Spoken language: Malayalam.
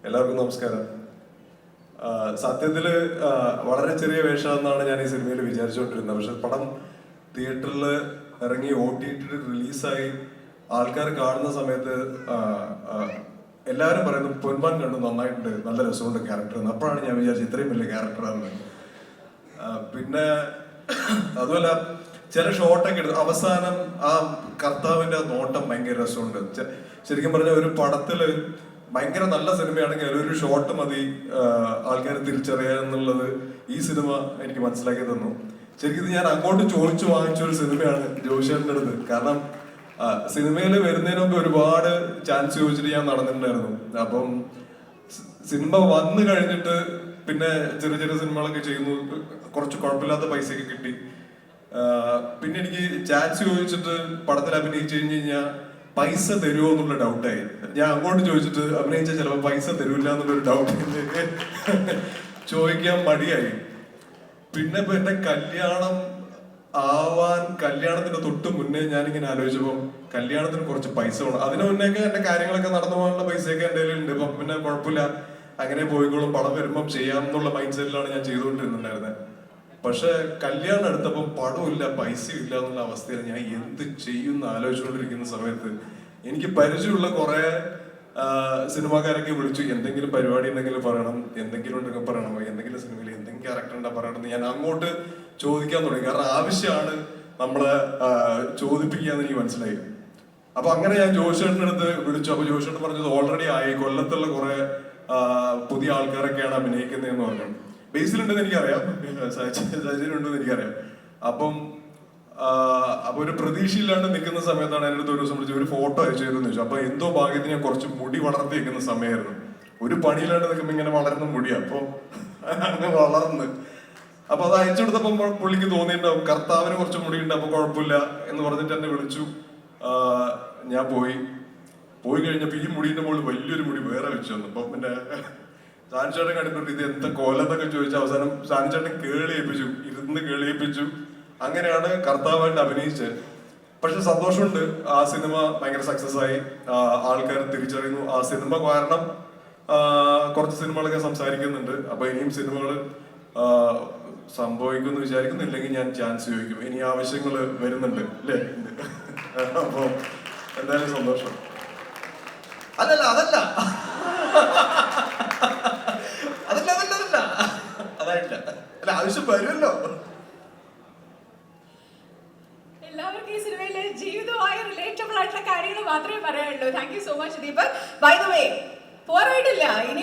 എല്ലാവർക്കും നമസ്കാരം. സത്യത്തില് വളരെ ചെറിയ വേഷമെന്നാണ് ഞാൻ ഈ സിനിമയിൽ വിചാരിച്ചുകൊണ്ടിരുന്നത്. പക്ഷെ പടം തിയേറ്ററിൽ ഇറങ്ങി OTT റിലീസായി ആൾക്കാർ കാണുന്ന സമയത്ത് എല്ലാവരും പറയുന്നു പൊന്മാൻ കണ്ടു, നന്നായിട്ടുണ്ട്, നല്ല രസമുണ്ട് ക്യാരക്ടർ എന്ന്. അപ്പോഴാണ് ഞാൻ വിചാരിച്ചത് ഇത്രയും വലിയ ക്യാരക്ടറാണ്. പിന്നെ അതുമല്ല, ചില ഷോട്ടൊക്കെ എടുത്ത് അവസാനം ആ കർത്താവിന്റെ നോട്ടം ഭയങ്കര രസമുണ്ട്. ശരിക്കും പറഞ്ഞ ഒരു പടത്തില് ഭയങ്കര നല്ല സിനിമയാണെങ്കിൽ ഒരു ഷോട്ട് മതി ആൾക്കാർ തിരിച്ചറിയാന്നുള്ളത് ഈ സിനിമ എനിക്ക് മനസ്സിലാക്കി തന്നു. ശരിക്കും ഞാൻ അങ്ങോട്ട് ചോദിച്ചു വാങ്ങിച്ച ഒരു സിനിമയാണ് ജോഷേട്ടൻ്റെ അടുത്ത്. കാരണം സിനിമയിൽ വരുന്നതിന് മുമ്പ് ഒരുപാട് ചാൻസ് ചോദിച്ചിട്ട് ഞാൻ നടന്നിട്ടുണ്ടായിരുന്നു. അപ്പം സിനിമ വന്നു കഴിഞ്ഞിട്ട് പിന്നെ ചെറിയ ചെറിയ സിനിമകളൊക്കെ ചെയ്യുന്നു, കുറച്ച് കുഴപ്പമില്ലാത്ത പൈസയൊക്കെ കിട്ടി. പിന്നെ എനിക്ക് ചാൻസ് ചോദിച്ചിട്ട് പടത്തിൽ അഭിനയിച്ചു കഴിഞ്ഞ് കഴിഞ്ഞാൽ പൈസ തരുമോ എന്നുള്ള ഡൗട്ടായി. ഞാൻ അങ്ങോട്ട് ചോദിച്ചിട്ട് അഭിനയിച്ചാൽ ചിലപ്പോൾ പൈസ തരൂല്ല എന്നുള്ളൊരു ഡൗട്ട് ചോദിക്കാൻ മടിയായി. പിന്നെ ഇപ്പൊ എന്റെ കല്യാണം കല്യാണത്തിന് തൊട്ട് മുന്നേ ഞാനിങ്ങനെ ആലോചിച്ചപ്പോൾ കല്യാണത്തിന് കുറച്ച് പൈസ വേണം. അതിന് മുന്നേക്കെ എന്റെ കാര്യങ്ങളൊക്കെ നടന്നു പോകാനുള്ള പൈസയൊക്കെ എന്റെ കയ്യിലുണ്ട്. ഇപ്പം പിന്നെ കുഴപ്പമില്ല, അങ്ങനെ പോയിക്കോളും, പടം വരുമ്പം ചെയ്യാം എന്നുള്ള മൈൻഡ് സെറ്റിലാണ് ഞാൻ ചെയ്തുകൊണ്ടിരുന്നുണ്ടായിരുന്നത്. പക്ഷെ കല്യാണം എടുത്തപ്പം പടമില്ല, പൈസയും ഇല്ല എന്നുള്ള അവസ്ഥയിൽ ഞാൻ എന്ത് ചെയ്യുമെന്ന് ആലോചിച്ചുകൊണ്ടിരിക്കുന്ന സമയത്ത് എനിക്ക് പരിചയമുള്ള കുറെ സിനിമാക്കാരൊക്കെ വിളിച്ചു, എന്തെങ്കിലും പരിപാടി ഉണ്ടെങ്കിൽ പറയണം, എന്തെങ്കിലും ഉണ്ടെങ്കിൽ പറയണം, എന്തെങ്കിലും സിനിമയിൽ എന്തെങ്കിലും ക്യാരക്ടർ ഉണ്ടെങ്കിൽ പറയണം. ഞാൻ അങ്ങോട്ട് ചോദിക്കാൻ തുടങ്ങി. കാരണം ആവശ്യമാണ് നമ്മളെ ചോദിപ്പിക്കാന്ന് എനിക്ക് മനസ്സിലായി. അപ്പൊ അങ്ങനെ ഞാൻ ജോഷേട്ടൻ്റെ അടുത്ത് വിളിച്ചു. അപ്പൊ ജോഷേട്ടൻ പറഞ്ഞത് ഓൾറെഡി ആയി, കൊല്ലത്തുള്ള കുറെ പുതിയ ആൾക്കാരൊക്കെയാണ് അഭിനയിക്കുന്നതെന്ന് പറഞ്ഞു. ബേസിലുണ്ടെന്ന് എനിക്കറിയാം, സാഹചര്യമുണ്ടെന്ന് എനിക്കറിയാം. അപ്പൊ ഒരു പ്രതീക്ഷയില്ലാണ്ട് നിൽക്കുന്ന സമയത്താണ് എൻ്റെ അടുത്ത് ഒരു ദിവസം വിളിച്ച് ഒരു ഫോട്ടോ അയച്ചു തരുമെന്ന് ചോദിച്ചു. അപ്പൊ എന്തോ ഭാഗ്യത്തിന് ഞാൻ കുറച്ച് മുടി വളർത്തി വെക്കുന്ന സമയമായിരുന്നു. ഒരു പണിയില്ലാണ്ട് നിൽക്കുമ്പോൾ ഇങ്ങനെ വളർന്ന മുടിയാ, അപ്പൊ അങ്ങനെ വളർന്ന്. അപ്പൊ അത് അയച്ചു കൊടുത്തപ്പോ പുള്ളിക്ക് തോന്നിയിട്ടുണ്ടാവും കർത്താവിന് കുറച്ച് മുടിയുണ്ട്, അപ്പൊ കുഴപ്പമില്ല എന്ന് പറഞ്ഞിട്ട് എന്നെ വിളിച്ചു. ഞാൻ പോയി കഴിഞ്ഞപ്പോ ഈ മുടീന്റെ മുകളിൽ വലിയൊരു മുടി വേറെ വെച്ചു വന്നു. അപ്പൊ പിന്നെ സാനിച്ചേട്ടൻ കണ്ടിട്ടുണ്ട് ഇത് എന്താ കോലത്തൊക്കെ ചോദിച്ച അവസാനം സാനിച്ചേട്ടൻ ഇരുന്ന് കേളിയിപ്പിച്ചു. അങ്ങനെയാണ് കർത്താവായിട്ട് അഭിനയിച്ചത്. പക്ഷെ സന്തോഷമുണ്ട്, ആ സിനിമ ഭയങ്കര സക്സസ് ആയി, ആൾക്കാർ തിരിച്ചറിയുന്നു. ആ സിനിമ കാരണം കുറച്ച് സിനിമകളൊക്കെ സംസാരിക്കുന്നുണ്ട്. അപ്പൊ ഇനിയും സിനിമകൾ സംഭവിക്കുമെന്ന് വിചാരിക്കുന്നില്ലെങ്കിൽ ഞാൻ ചാൻസ് ചോദിക്കും. ഇനി ആവശ്യങ്ങൾ വരുന്നുണ്ട് അല്ലേ? അപ്പൊ എന്തായാലും സന്തോഷം. അതല്ല അതായില്ല, അല്ല ആവശ്യം വരുമല്ലോ. എല്ലാവർക്കും ഈ സിനിമയിലെ ജീവിതമായ റിലേറ്റബിൾ ആയിട്ടുള്ള കാര്യങ്ങൾ മാത്രമേ പറയാനുള്ളൂ. Thank you so much Deepak. By the way, പോരായിട്ടില്ല ഇനി